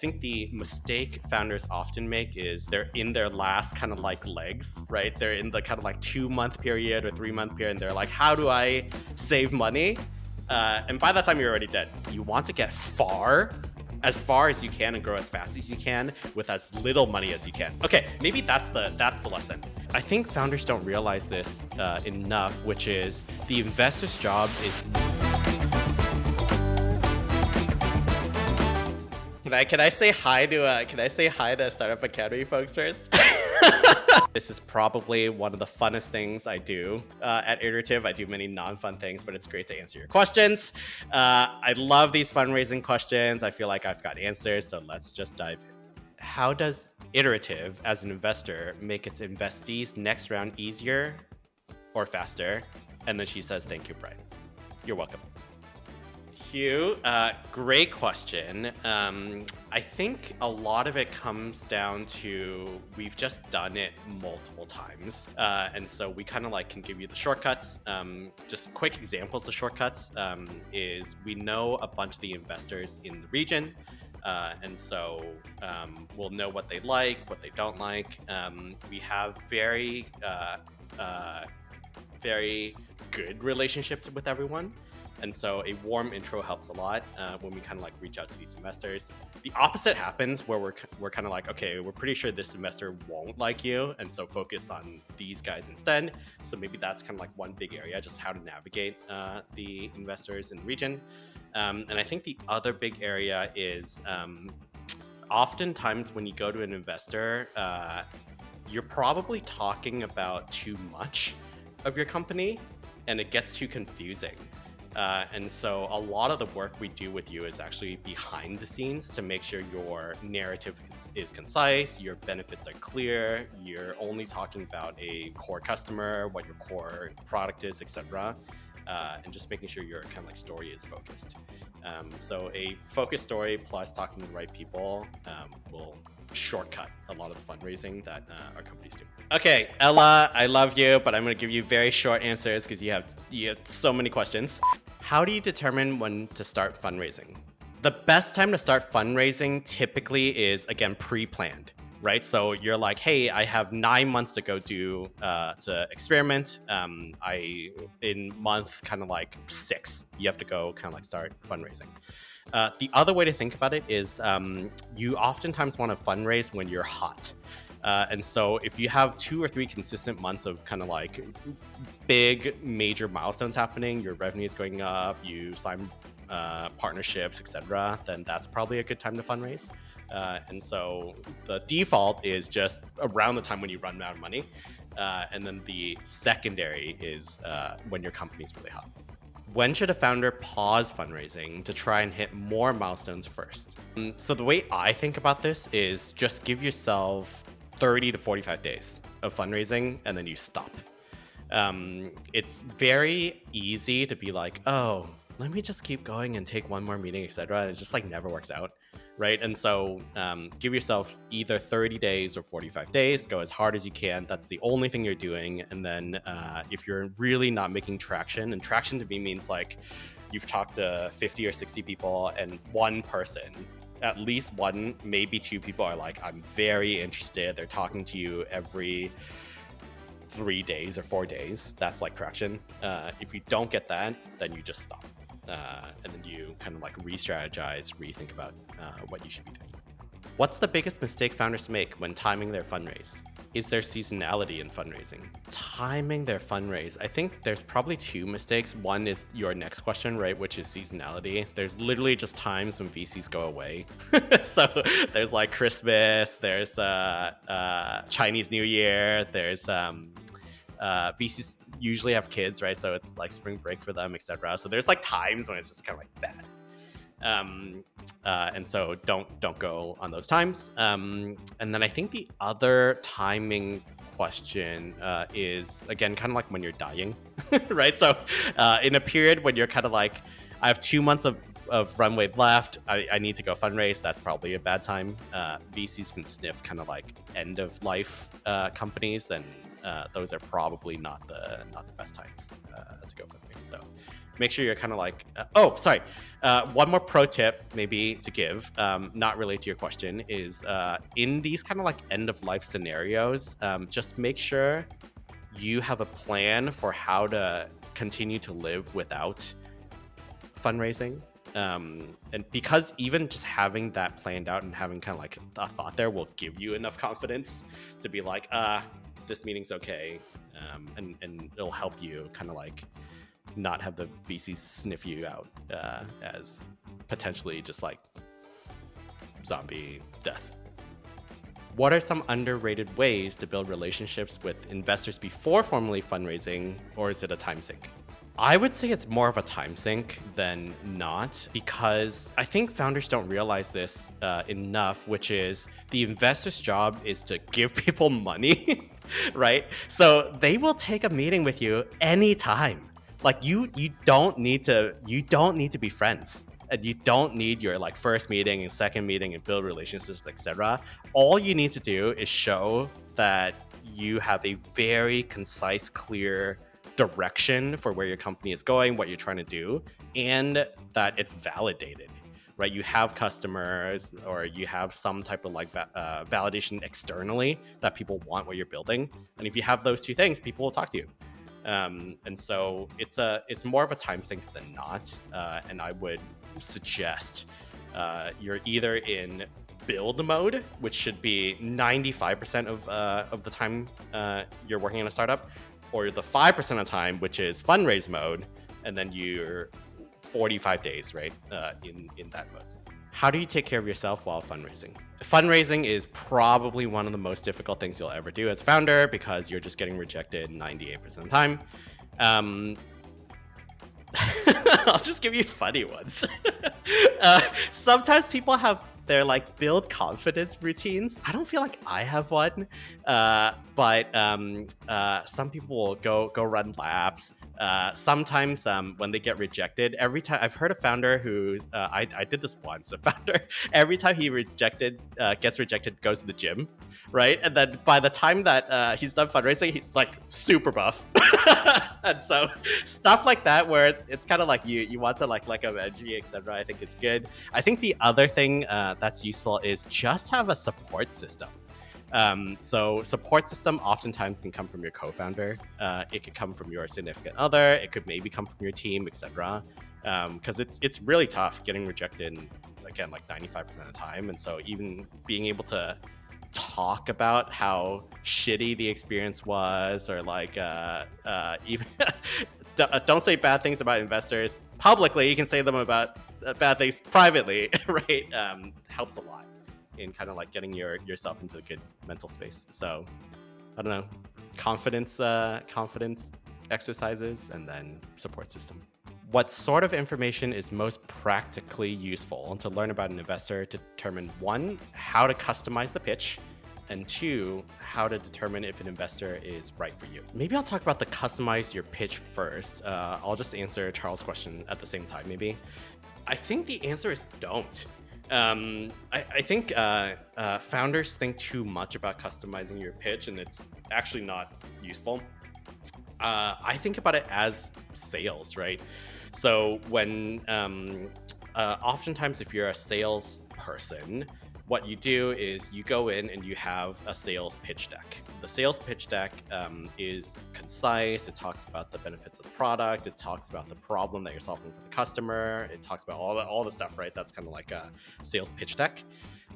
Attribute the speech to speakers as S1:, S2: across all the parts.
S1: think the mistake founders often make is they're in their last kind of like legs, right? They're in the kind of like 2-month period or 3-month period, and they're like, how do I save money? And by that time, you're already dead. You want to get as far as you can and grow as fast as you can with as little money as you can. Okay, maybe that's the lesson. I think founders don't realize this enough, which is the investor's job is... Can I say hi to Startup Academy folks first? This is probably one of the funnest things I do at Iterative. I do many non-fun things, but it's great to answer your questions. I love these fundraising questions. I feel like I've got answers, so let's just dive in. How does Iterative, as an investor, make its investees' next round easier or faster? And then she says, thank you, Brian. You're welcome. Hugh, great question. I think a lot of it comes down to we've just done it multiple times. And so we kind of like can give you the shortcuts. Just quick examples of shortcuts is we know a bunch of the investors in the region. And so we'll know what they like, what they don't like. We have very good relationships with everyone. And so a warm intro helps a lot when we kind of like reach out to these investors. The opposite happens where we're kind of like, okay, we're pretty sure this investor won't like you. And so focus on these guys instead. So maybe that's kind of like one big area, just how to navigate the investors in the region. And I think the other big area is oftentimes when you go to an investor, you're probably talking about too much of your company and it gets too confusing. And so a lot of the work we do with you is actually behind the scenes to make sure your narrative is concise, your benefits are clear, you're only talking about a core customer, what your core product is, etc. And just making sure your kind of like story is focused. So a focused story plus talking to the right people will shortcut a lot of the fundraising that our companies do. Okay, Ella, I love you, but I'm going to give you very short answers because you have so many questions. How do you determine when to start fundraising? The best time to start fundraising typically is, again, pre-planned, right? So you're like, hey, I have 9 months to go do to experiment. In month kind of like 6, you have to go kind of like start fundraising. The other way to think about it is you oftentimes want to fundraise when you're hot. And so if you have 2 or 3 consistent months of kind of like big major milestones happening, your revenue is going up, you sign partnerships, etc., then that's probably a good time to fundraise. And so the default is just around the time when you run out of money. And then the secondary is when your company's really hot. When should a founder pause fundraising to try and hit more milestones first? So the way I think about this is just give yourself 30 to 45 days of fundraising and then you stop. It's very easy to be like, oh, let me just keep going and take one more meeting, etc. It just like never works out, right? And so give yourself either 30 days or 45 days, go as hard as you can. That's the only thing you're doing. And then if you're really not making traction, and traction to me means like you've talked to 50 or 60 people and one person, at least one, maybe 2 people are like, I'm very interested. They're talking to you every 3 days or 4 days. That's like traction. If you don't get that, then you just stop. And then you kind of like re-strategize, rethink about what you should be doing. What's the biggest mistake founders make when timing their fundraise? Is there seasonality in fundraising? Timing their fundraise. I think there's probably 2 mistakes. One is your next question, right? Which is seasonality. There's literally just times when VCs go away. So there's like Christmas, there's Chinese New Year, there's VCs usually have kids, right? So it's like spring break for them, etc. So there's like times when it's just kind of like bad. And so don't go on those times. And then I think the other timing question is, again, kind of like when you're dying, right? So in a period when you're kind of like, I have 2 months of runway left, I need to go fundraise, that's probably a bad time. VCs can sniff kind of like end of life companies and those are probably not the best times to go fundraise. So make sure you're kind of like, one more pro tip maybe to give, not related to your question, is in these kind of like end of life scenarios, just make sure you have a plan for how to continue to live without fundraising. And because even just having that planned out and having kind of like a thought there will give you enough confidence to be like, this meeting's okay. And it'll help you kind of like not have the VC sniff you out as potentially just like zombie death. What are some underrated ways to build relationships with investors before formally fundraising, or is it a time sink? I would say it's more of a time sink than not, because I think founders don't realize this enough, which is the investor's job is to give people money, right? So they will take a meeting with you anytime. Like you don't need to be friends. And you don't need your like first meeting and second meeting and build relationships, etc. All you need to do is show that you have a very concise, clear direction for where your company is going, what you're trying to do, and that it's validated, right? You have customers or you have some type of like validation externally that people want what you're building. And if you have those two things, people will talk to you. And so it's more of a time sink than not. And I would suggest you're either in build mode, which should be 95% of the time you're working on a startup, or the 5% of the time, which is fundraise mode, and then you're 45 days, right, in that mode. How do you take care of yourself while fundraising? Fundraising is probably one of the most difficult things you'll ever do as a founder, because you're just getting rejected 98% of the time. I'll just give you funny ones. Sometimes people have their like build confidence routines. I don't feel like I have one, but some people will go run laps. Sometimes when they get rejected, every time I've heard a founder who I did this once. A founder, every time he gets rejected, goes to the gym, right? And then by the time that he's done fundraising, he's like super buff. And so stuff like that, where it's kind of like you want to like a energy, etc. I think is good. I think the other thing that's useful is just have a support system. So support system oftentimes can come from your co-founder. It could come from your significant other. It could maybe come from your team, etc. Because it's really tough getting rejected, again, like 95% of the time. And so even being able to talk about how shitty the experience was, or like even don't say bad things about investors publicly. You can say them about bad things privately, right? Helps a lot in kind of like getting yourself into a good mental space. So I don't know, confidence exercises, and then support system. What sort of information is most practically useful to learn about an investor to determine, 1, how to customize the pitch, and 2, how to determine if an investor is right for you? Maybe I'll talk about the customize your pitch first. I'll just answer Charles' question at the same time, maybe. I think the answer is don't. I think founders think too much about customizing your pitch, and it's actually not useful. I think about it as sales, right? So when oftentimes if you're a sales person, what you do is you go in and you have a sales pitch deck. The sales pitch deck is concise. It talks about the benefits of the product. It talks about the problem that you're solving for the customer. It talks about all the stuff, right? That's kind of like a sales pitch deck.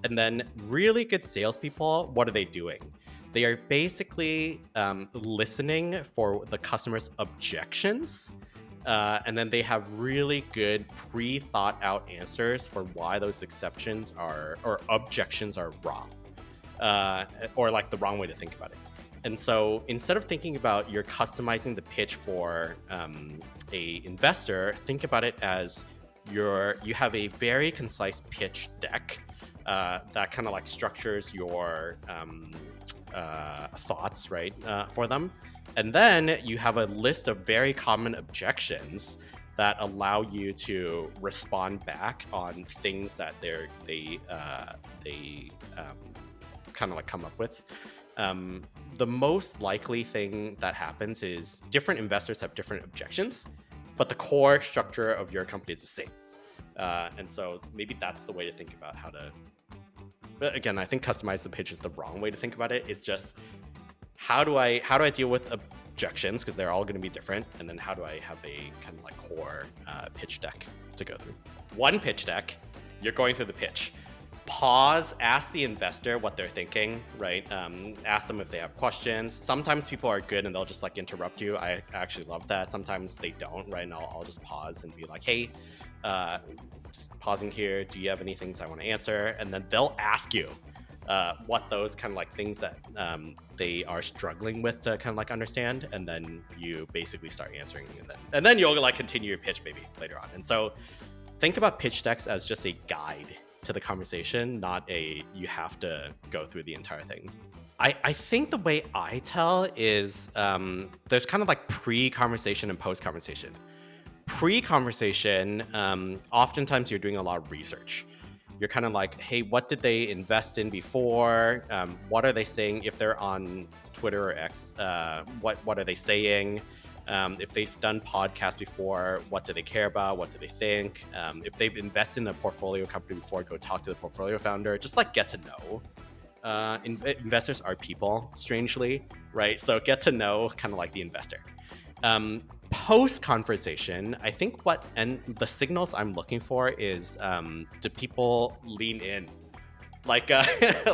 S1: And then really good salespeople, what are they doing? They are basically listening for the customer's objections. And then they have really good pre-thought out answers for why those exceptions or objections are wrong, or like the wrong way to think about it. And so instead of thinking about you're customizing the pitch for a investor, think about it as you have a very concise pitch deck that kind of like structures your thoughts, right, for them. And then you have a list of very common objections that allow you to respond back on things that they kind of like come up with. The most likely thing that happens is different investors have different objections, but the core structure of your company is the same. And so maybe that's the way to think about how to. But again, I think customize the pitch is the wrong way to think about it. It's just how do I deal with objections, because they're all going to be different, and then how do I have a kind of like core pitch deck to go through. One pitch deck, you're going through the pitch. Pause, ask the investor what they're thinking, right? Ask them if they have questions. Sometimes people are good and they'll just like interrupt you. I actually love that. Sometimes they don't, right? And I'll just pause and be like, hey, pausing here, do you have any things I want to answer? And then they'll ask you what those kind of like things that they are struggling with to kind of like understand, and then you basically start answering, and then you'll like continue your pitch maybe later on. And so think about pitch decks as just a guide to the conversation, not a you have to go through the entire thing. I think the way I tell is there's kind of like pre-conversation and post-conversation. Pre-conversation, oftentimes you're doing a lot of research. You're kind of like, hey, what did they invest in before? What are they saying? If they're on Twitter or X, what are they saying? If they've done podcasts before, what do they care about? What do they think? If they've invested in a portfolio company before, go talk to the portfolio founder. Just like get to know. Investors are people, strangely, right? So get to know kind of like the investor. Post-conversation, I think and the signals I'm looking for is do people lean in? Like,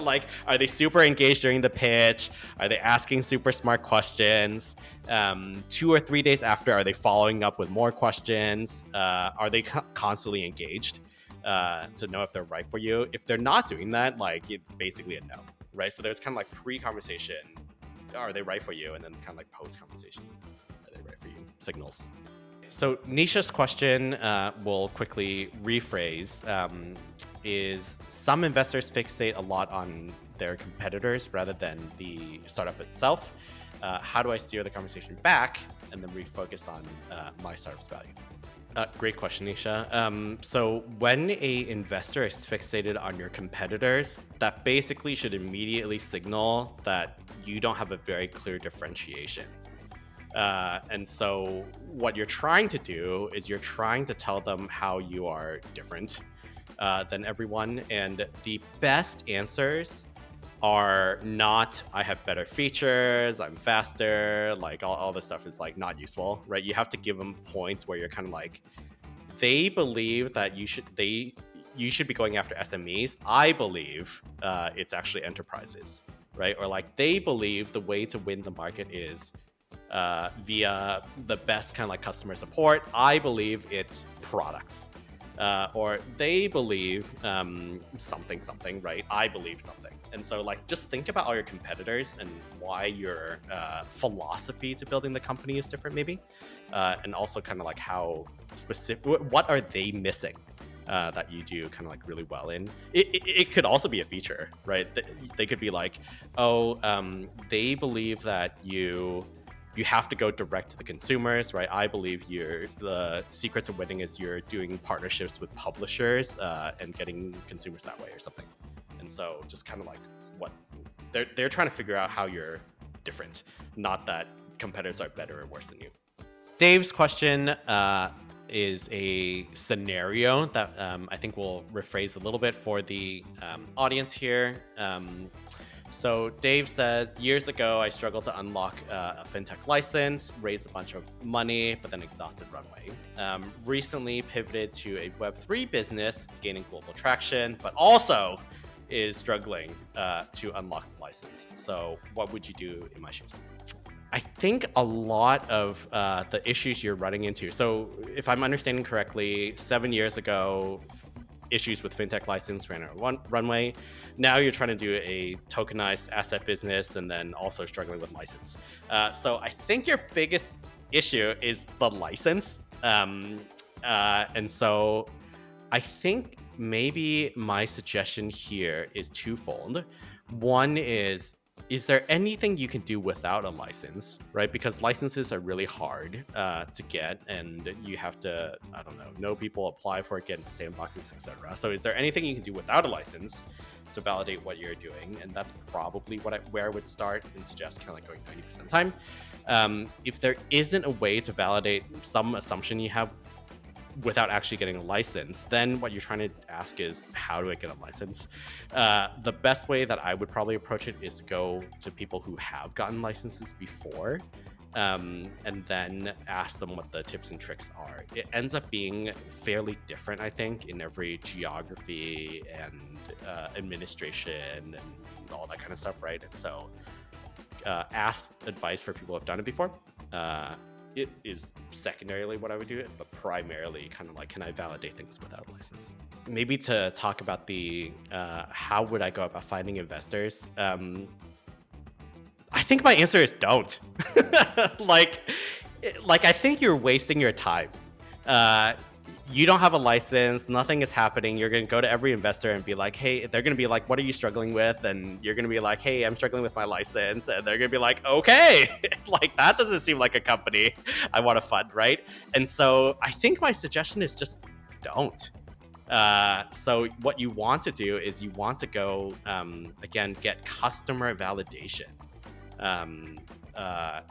S1: like, are they super engaged during the pitch? Are they asking super smart questions? 2 or 3 days after, are they following up with more questions? Are they constantly engaged to know if they're right for you? If they're not doing that, like, it's basically a no, right? So there's kind of like pre-conversation, are they right for you? And then kind of like post-conversation, are they right for you? Signals. So Nisha's question, we'll quickly rephrase, is some investors fixate a lot on their competitors rather than the startup itself. How do I steer the conversation back and then refocus on my startup's value? Great question, Nisha. So when a investor is fixated on your competitors, that basically should immediately signal that you don't have a very clear differentiation. And so what you're trying to do is you're trying to tell them how you are different than everyone. And the best answers are not, I have better features, I'm faster, like all this stuff is like not useful, right? You have to give them points where you're kind of like, they believe that you should be going after SMEs. I believe it's actually enterprises, right? Or like they believe the way to win the market is via the best kind of like customer support. I believe it's products. Or they believe something, right? I believe something. And so like just think about all your competitors and why your philosophy to building the company is different maybe. And also kind of like how specific, what are they missing that you do kind of like really well in? It could also be a feature, right? They could be like, they believe that you have to go direct to the consumers, right? I believe the secret to winning is you're doing partnerships with publishers and getting consumers that way or something. And so just kind of like what they're trying to figure out how you're different, not that competitors are better or worse than you. Dave's question is a scenario that I think we'll rephrase a little bit for the audience here. So Dave says, years ago, I struggled to unlock a fintech license, raised a bunch of money, but then exhausted runway. Recently pivoted to a Web3 business, gaining global traction, but also is struggling to unlock the license. So what would you do in my shoes? I think a lot of the issues you're running into. So if I'm understanding correctly, 7 years ago, issues with fintech license ran out of runway. Now you're trying to do a tokenized asset business and then also struggling with license. So I think your biggest issue is the license. And so I think maybe my suggestion here is twofold. One is there anything you can do without a license, right? Because licenses are really hard to get, and you have to, I don't know people, apply for it, get into sandboxes, etc. So is there anything you can do without a license? to validate what you're doing, and that's probably where I would start and suggest kind of like going 90% of the time. If there isn't a way to validate some assumption you have without actually getting a license, then what you're trying to ask is, how do I get a license? The best way that I would probably approach it is to go to people who have gotten licenses before, and then ask them what the tips and tricks are. It ends up being fairly different, I think, in every geography and administration and all that kind of stuff, right? And so ask advice for people who have done it before. It is secondarily what I would do it, but primarily kind of like, can I validate things without a license? Maybe to talk about the how would I go about finding investors? I think my answer is don't. like I think you're wasting your time. You don't have a license, nothing is happening. You're going to go to every investor and be like, hey, they're going to be like, what are you struggling with? And you're going to be like, hey, I'm struggling with my license. And they're going to be like, okay, like that doesn't seem like a company I want to fund, right? And so I think my suggestion is just don't. So what you want to do is you want to go, again, get customer validation.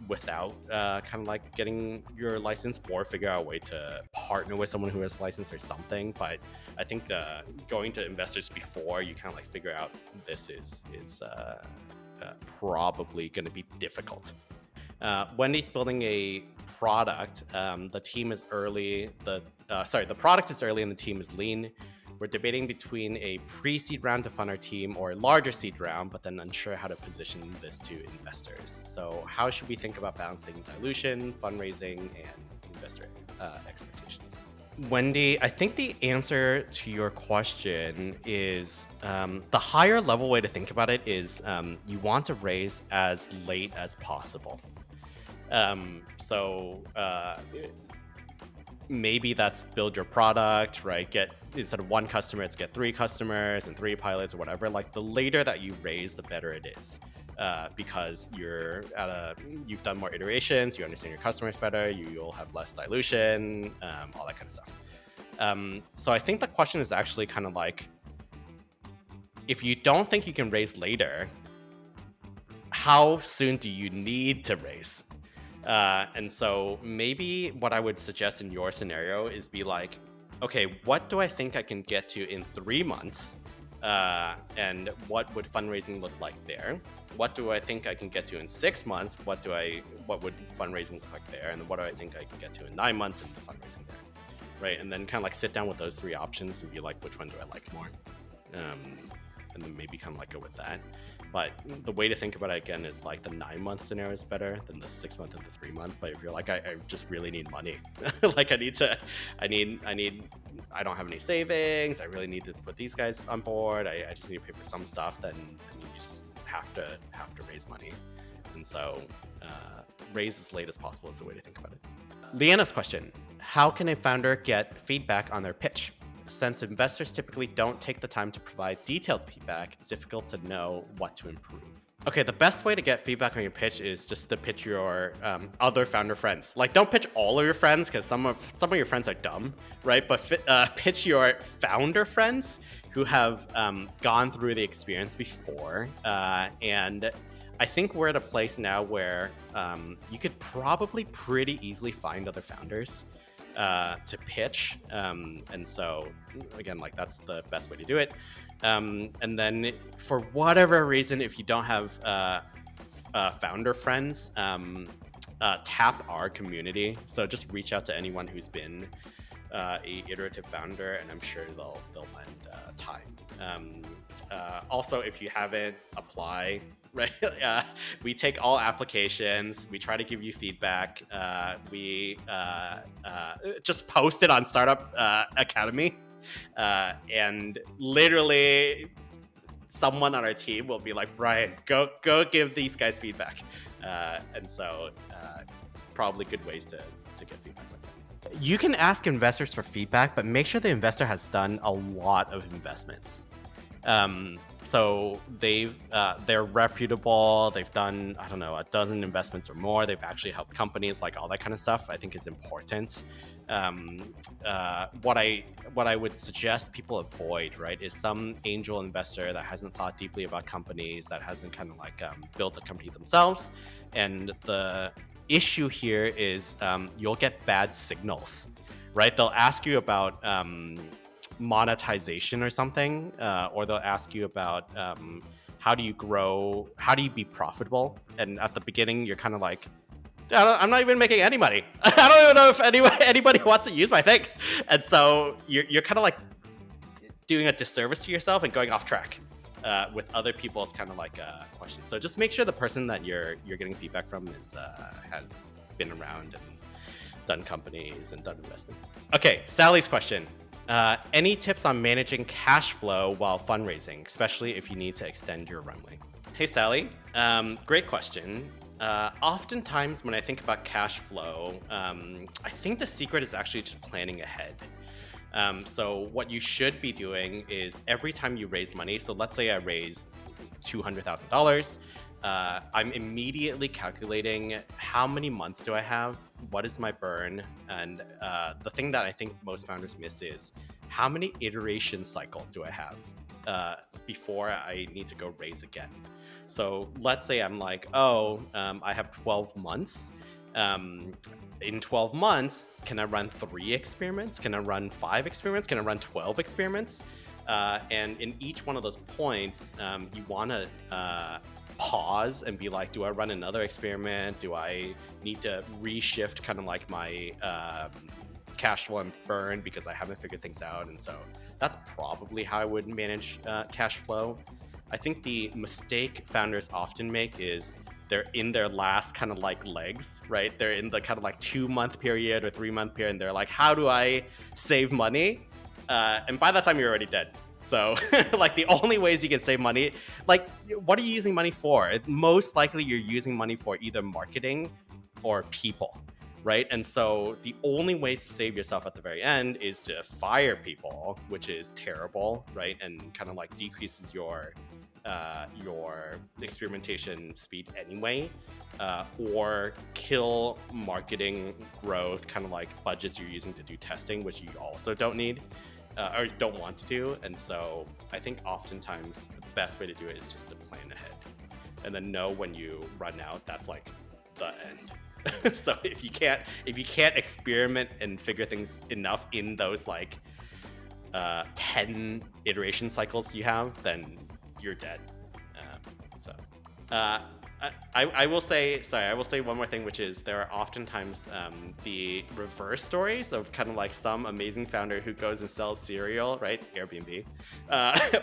S1: Without kind of like getting your license, or figure out a way to partner with someone who has a license or something. But I think going to investors before you kind of like figure out this is probably going to be difficult. Wendy's building a product. The team is early. The product is early and the team is lean. We're debating between a pre-seed round to fund our team or a larger seed round, but then unsure how to position this to investors. So how should we think about balancing dilution, fundraising, and investor expectations? Wendy, I think the answer to your question is the higher level way to think about it is you want to raise as late as possible. Maybe that's build your product, right? Instead of one customer, it's get 3 customers and 3 pilots or whatever. Like the later that you raise, the better it is, because you've done more iterations, you understand your customers better, you'll have less dilution, all that kind of stuff. So I think the question is actually kind of like, if you don't think you can raise later, how soon do you need to raise? And so maybe what I would suggest in your scenario is be like, okay, what do I think I can get to in 3 months? And what would fundraising look like there? What do I think I can get to in 6 months? What would fundraising look like there? And what do I think I can get to in 9 months and the fundraising there? Right. And then kind of like sit down with those 3 options and be like, which one do I like more? And then maybe kind of like go with that. But the way to think about it again is like the 9-month scenario is better than the 6 month and the 3 month. But if you're like, I just really need money, like I don't have any savings, I really need to put these guys on board, I just need to pay for some stuff, then you just have to raise money. And so raise as late as possible is the way to think about it. Leanna's question: how can a founder get feedback on their pitch? Since investors typically don't take the time to provide detailed feedback, it's difficult to know what to improve. Okay, the best way to get feedback on your pitch is just to pitch your other founder friends. Like, don't pitch all of your friends, because some of your friends are dumb, right? But pitch your founder friends who have gone through the experience before. And I think we're at a place now where you could probably pretty easily find other founders to pitch, and so again, like that's the best way to do it. And then for whatever reason, if you don't have founder friends, tap our community. So just reach out to anyone who's been a iterative founder, and I'm sure they'll lend time. Also, if you haven't, apply. Right. We take all applications. We try to give you feedback. We just post it on Startup Academy. And literally someone on our team will be like, Brian, go give these guys feedback. And so probably good ways to get feedback like that. You can ask investors for feedback, but make sure the investor has done a lot of investments. So they're reputable. They've done, I don't know, a dozen investments or more. They've actually helped companies, like all that kind of stuff, I think is important. what I would suggest people avoid, right, is some angel investor that hasn't thought deeply about companies, that hasn't kind of like built a company themselves. And the issue here is you'll get bad signals, right? They'll ask you about monetization or something, or they'll ask you about how do you grow, how do you be profitable? And at the beginning, you're kind of like, I'm not even making any money. I don't even know if anybody wants to use my thing. And so you're kind of like doing a disservice to yourself and going off track with other people's kind of like questions. So just make sure the person that you're getting feedback from has been around and done companies and done investments. Okay, Sally's question. Any tips on managing cash flow while fundraising, especially if you need to extend your runway? Hey, Sally. Great question. Oftentimes when I think about cash flow, I think the secret is actually just planning ahead. So what you should be doing is every time you raise money, so let's say I raise $200,000, I'm immediately calculating how many months do I have, what is my burn, and the thing that I think most founders miss is how many iteration cycles do I have before I need to go raise again. So let's say I'm like, I have 12 months. In 12 months, can I run 3 experiments? Can I run 5 experiments? Can I run 12 experiments? And in each one of those points, you want to pause and be like, do I run another experiment? Do I need to reshift kind of like my cash flow and burn because I haven't figured things out? And so that's probably how I would manage cash flow. I think the mistake founders often make is they're in their last kind of like legs, right? They're in the kind of like 2-month period or 3-month period, and they're like, how do I save money? And by that time, you're already dead. So like the only ways you can save money, like what are you using money for? Most likely you're using money for either marketing or people, right? And so the only ways to save yourself at the very end is to fire people, which is terrible, right? And kind of like decreases your experimentation speed anyway, or kill marketing growth, kind of like budgets you're using to do testing, which you also don't need or don't want to do. And so I think oftentimes the best way to do it is just to plan ahead and then know when you run out, that's like the end. So if you can't experiment and figure things enough in those like 10 iteration cycles you have, then you're dead. I will say one more thing, which is there are oftentimes the reverse stories of kind of like some amazing founder who goes and sells cereal, right? Airbnb,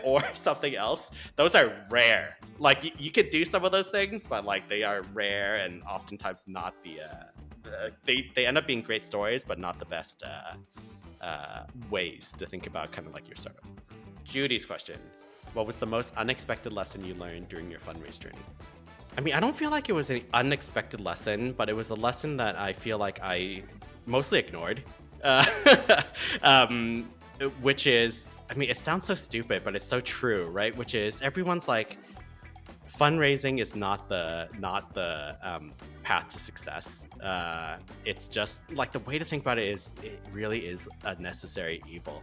S1: or something else. Those are rare. Like you could do some of those things, but like they are rare and oftentimes not they end up being great stories, but not the best ways to think about kind of like your startup. Judy's question. What was the most unexpected lesson you learned during your fundraise journey? I mean, I don't feel like it was an unexpected lesson, but it was a lesson that I feel like I mostly ignored, which is, I mean, it sounds so stupid, but it's so true, right? Which is everyone's like, fundraising is not the path to success. It's just like the way to think about it is it really is a necessary evil.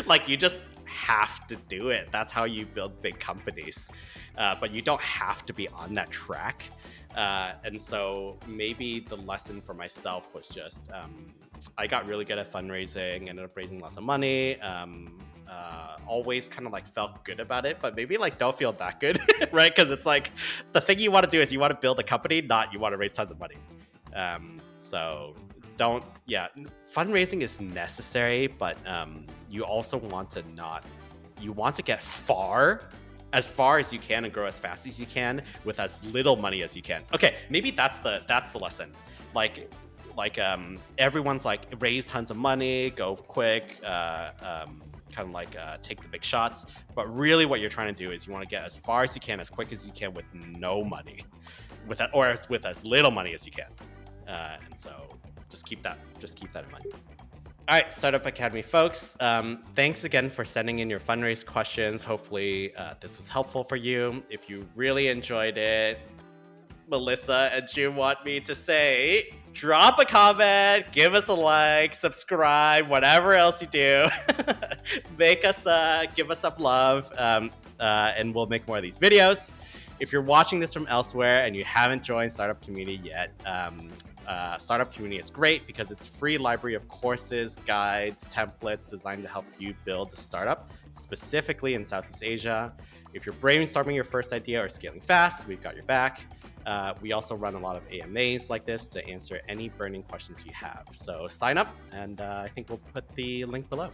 S1: Like you just have to do it. That's how you build big companies. But you don't have to be on that track. And so maybe the lesson for myself was just I got really good at fundraising, ended up raising lots of money. Always kind of like felt good about it, but maybe like don't feel that good, right? Because it's like the thing you want to do is you want to build a company, not you want to raise tons of money. So fundraising is necessary, but you also want to get as far as you can and grow as fast as you can with as little money as you can. Okay, maybe that's the lesson. Like everyone's like raise tons of money, go quick, kind of like take the big shots. But really what you're trying to do is you want to get as far as you can, as quick as you can with no money, with as little money as you can. And so just keep that in mind. All right, Startup Academy folks, thanks again for sending in your fundraise questions. Hopefully this was helpful for you. If you really enjoyed it, Melissa and June want me to say, Drop a comment, give us a like, subscribe, whatever else you do. Make us, give us some love, and we'll make more of these videos. If you're watching this from elsewhere and you haven't joined Startup Community yet, Startup Community is great because it's a free library of courses, guides, templates designed to help you build a startup, specifically in Southeast Asia. If you're brainstorming your first idea or scaling fast, we've got your back. We also run a lot of AMAs like this to answer any burning questions you have. So sign up, and I think we'll put the link below.